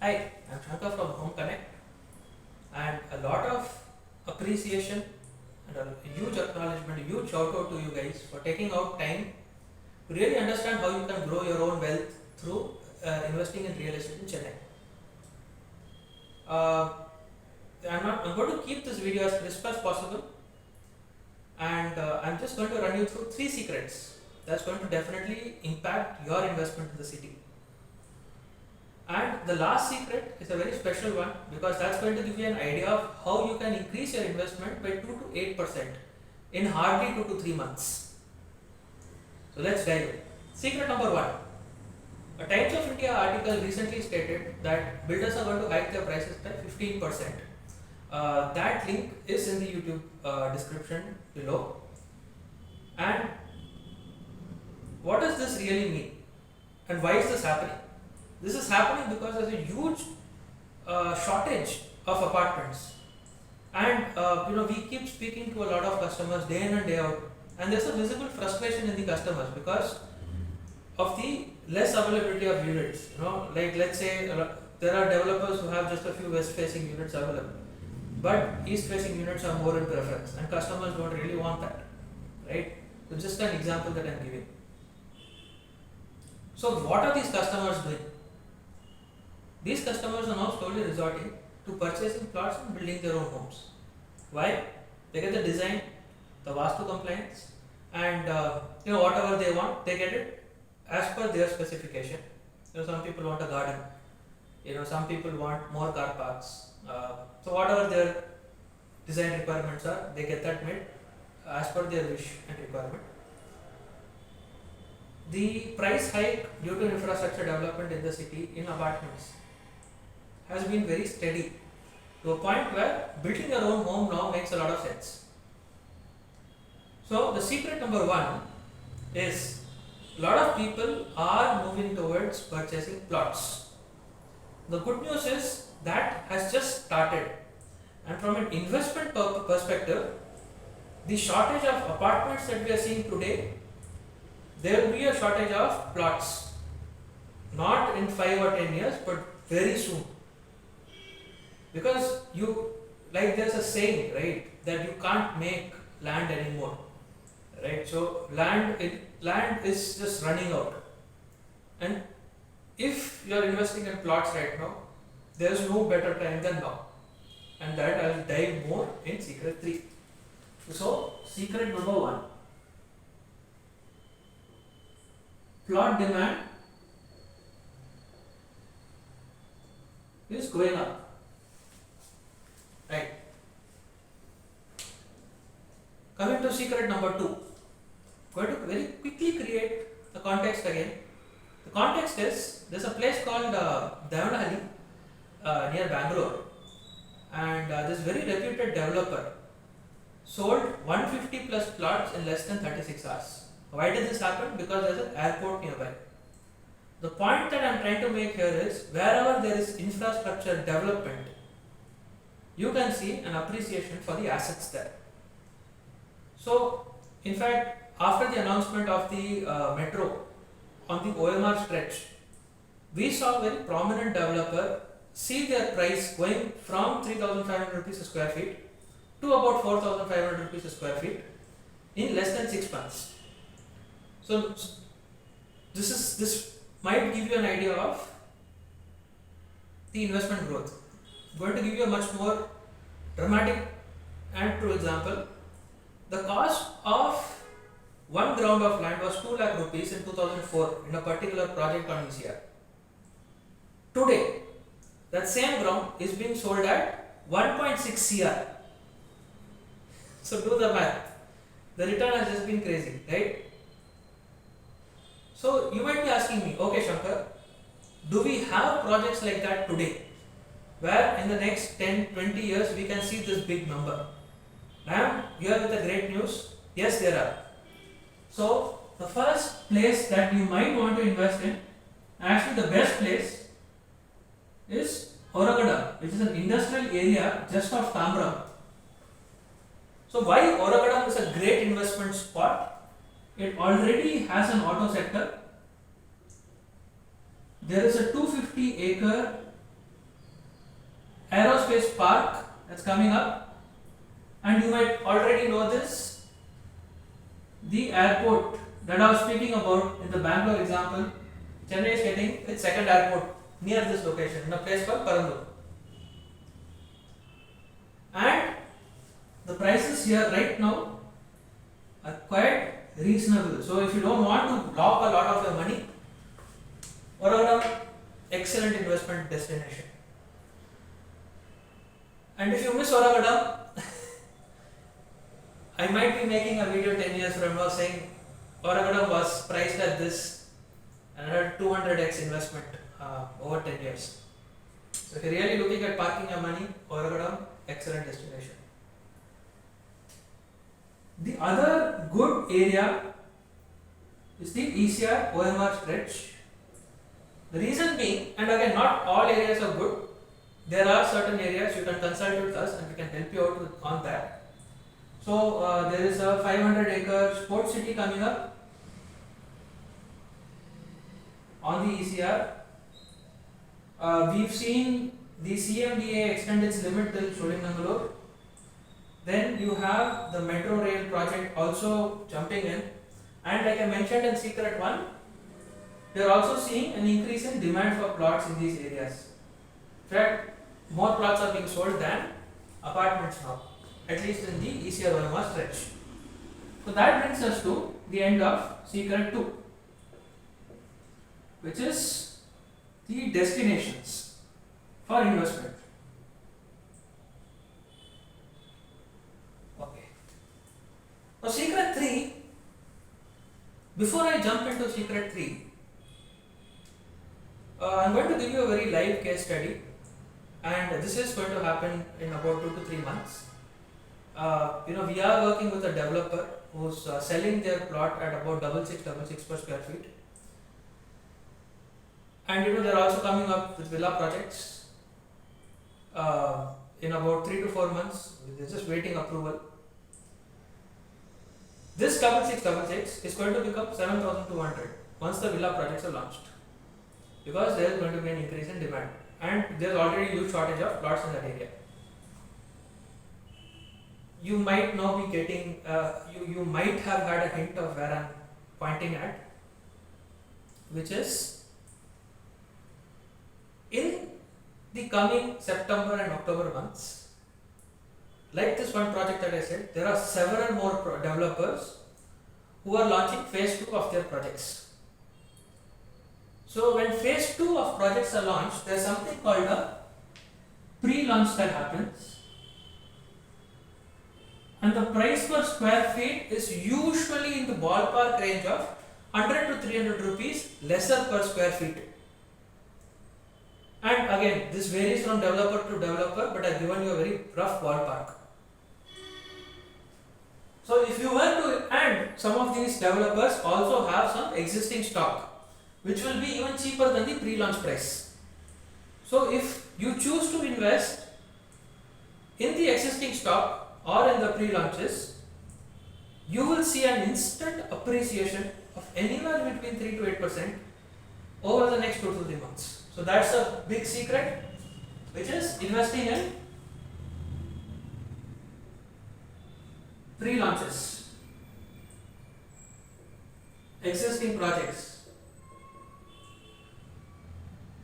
Hi, I'm Shankar from Home Connect, and a lot of appreciation and a huge acknowledgement, a huge shout out to you guys for taking out time to really understand how you can grow your own wealth through investing in real estate in Chennai. Uh, I'm going to keep this video as crisp as possible, and I'm just going to run you through three secrets that's going to definitely impact your investment in the city. And the last secret is a very special one because that's going to give you an idea of how you can increase your investment by 2 to 8% in hardly 2 to 3 months. So let's dive in. Secret number one. A Times of India article recently stated that builders are going to hike their prices by 15%. That link is in the YouTube description below. And what does this really mean? And why is this happening? This is happening because there's a huge shortage of apartments, and we keep speaking to a lot of customers day in and day out, and there's a visible frustration in the customers because of the less availability of units. Like let's say there are developers who have just a few west-facing units available, but east-facing units are more in preference, and customers don't really want that, right? So just an example that I'm giving. So what are these customers doing? These customers are now slowly resorting to purchasing plots and building their own homes. Why? They get the design, the Vastu compliance, and whatever they want, they get it as per their specification. Some people want a garden. Some people want more car parks. So whatever their design requirements are, they get that made as per their wish and requirement. The price hike due to infrastructure development in the city in apartments has been very steady to a point where building your own home now makes a lot of sense. So the secret number one is a lot of people are moving towards purchasing plots. The good news is that has just started, and from an investment perspective, the shortage of apartments that we are seeing today, there will be a shortage of plots, not in 5 or 10 years, but very soon. Because there's a saying, right, that you can't make land anymore, right? So land is just running out, and if you are investing in plots right now, there's no better time than now, and that I'll dive more in secret 3. So secret number 1: plot demand is going up. Right. Coming to secret number 2, going to very quickly create the context again. The context is there's a place called Devanahalli near Bangalore, and this very reputed developer sold 150 plus plots in less than 36 hours. Why did this happen? Because there's an airport nearby. The point that I'm trying to make here is wherever there is infrastructure development, you can see an appreciation for the assets there. So, in fact, after the announcement of the metro on the OMR stretch, we saw a very prominent developer see their price going from 3,500 rupees a square feet to about 4,500 rupees a square feet in less than 6 months. So, this might give you an idea of the investment growth. I'm going to give you a much more dramatic and true example. The cost of 1 ground of land was 2 lakh rupees in 2004 in a particular project on ECR. Today, that same ground is being sold at 1.6 CR. So do the math. The return has just been crazy, right? So you might be asking me, okay Shankar, do we have projects like that today, where in the next 10-20 years we can see this big number? I am here with the great news. Yes, there are. So the first place that you might want to invest in, actually the best place, is Oragadam, which is an industrial area just off Tamra. So why Oragadam is a great investment spot? It already has an auto sector. There is a 250-acre aerospace park that's coming up, and you might already know this. The airport that I was speaking about in the Bangalore example, Chennai is getting its second airport near this location in a place called Parandur. And the prices here right now are quite reasonable. So if you don't want to lock a lot of your money, Oragadam, excellent investment destination. And if you miss Oragadam, I might be making a video 10 years from now saying Oragadam was priced at this and had 200x investment over 10 years. So if you're really looking at parking your money, Oragadam, excellent destination. The other good area is the ECR OMR stretch. The reason being, and again, not all areas are good. There are certain areas you can consult with us and we can help you out on that. So there is a 500-acre sports city coming up on the ECR. We've seen the CMDA extend its limit till Sholingangalore. Then you have the metro rail project also jumping in, and like I mentioned in Secret 1, we are also seeing an increase in demand for plots in these areas. In fact, more plots are being sold than apartments now, at least in the ECR OMR stretch. So that brings us to the end of Secret 2, which is the destinations for investment. Okay. Now Secret 3, before I jump into Secret 3, I'm going to give you a very live case study, and this is going to happen in about 2 to 3 months. We are working with a developer who's selling their plot at about 6666 per square feet, and they're also coming up with villa projects in about 3 to 4 months. They're just waiting approval. This 6666 is going to become 7200 once the villa projects are launched, because there is going to be an increase in demand and there is already a huge shortage of plots in that area. You might now be getting, you might have had a hint of where I am pointing at, which is in the coming September and October months, like this one project that I said, there are several more developers who are launching phase 2 of their projects. So when phase 2 of projects are launched, there is something called a pre-launch that happens, and the price per square feet is usually in the ballpark range of 100 to 300 rupees lesser per square feet. And again, this varies from developer to developer, but I have given you a very rough ballpark. So if you were to, and some of these developers also have some existing stock, which will be even cheaper than the pre-launch price. So if you choose to invest in the existing stock or in the pre-launches, you will see an instant appreciation of anywhere between 3 to 8% over the next 2 to 3 months. So that's a big secret, which is investing in pre-launches, existing projects,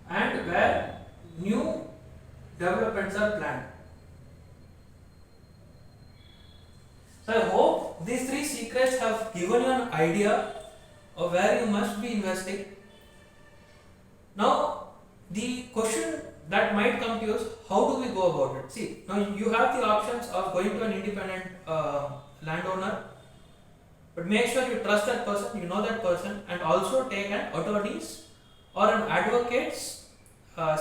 and where new developments are planned. So I hope these 3 secrets have given you an idea of where you must be investing. Now the question that might come to you is, how do we go about it? See, now you have the options of going to an independent landowner, but make sure you trust that person, you know that person, and also take an attorney's or an advocate's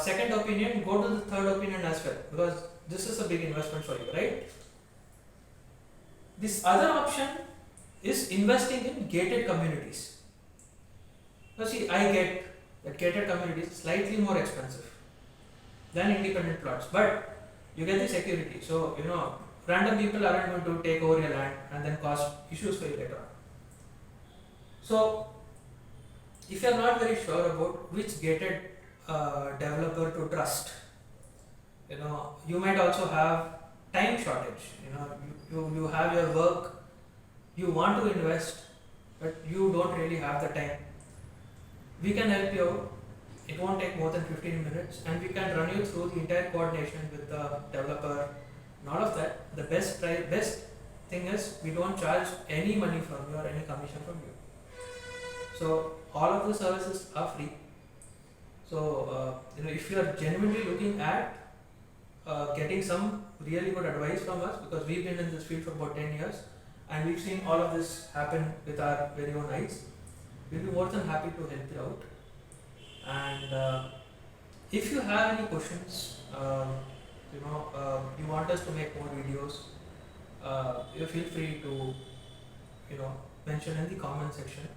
second opinion, go to the third opinion as well, because this is a big investment for you, right? This other option is investing in gated communities. Now see, I get that gated communities slightly more expensive than independent plots, but you get the security. So random people aren't going to take over your land and then cause issues for you later on. So if you are not very sure about which gated developer to trust, You might also have time shortage. You have your work, you want to invest, but you don't really have the time. We can help you out. It won't take more than 15 minutes, and we can run you through the entire coordination with the developer and all of that. The best thing is we don't charge any money from you or any commission from you. So all of the services are free. So if you are genuinely looking at getting some really good advice from us, because we've been in this field for about 10 years and we've seen all of this happen with our very own eyes, we'll be more than happy to help you out. And if you have any questions, you want us to make more videos, you feel free to mention in the comment section.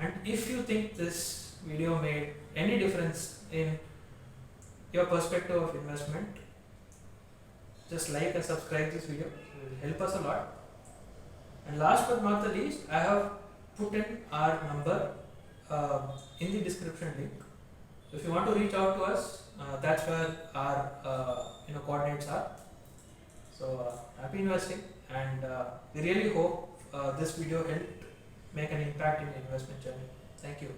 And if you think this video made any difference in your perspective of investment, just like and subscribe this video. It will help us a lot. And last but not the least, I have put in our number in the description link. So if you want to reach out to us, that's where our coordinates are. So happy investing, and we really hope this video helped make an impact in the investment journey. Thank you.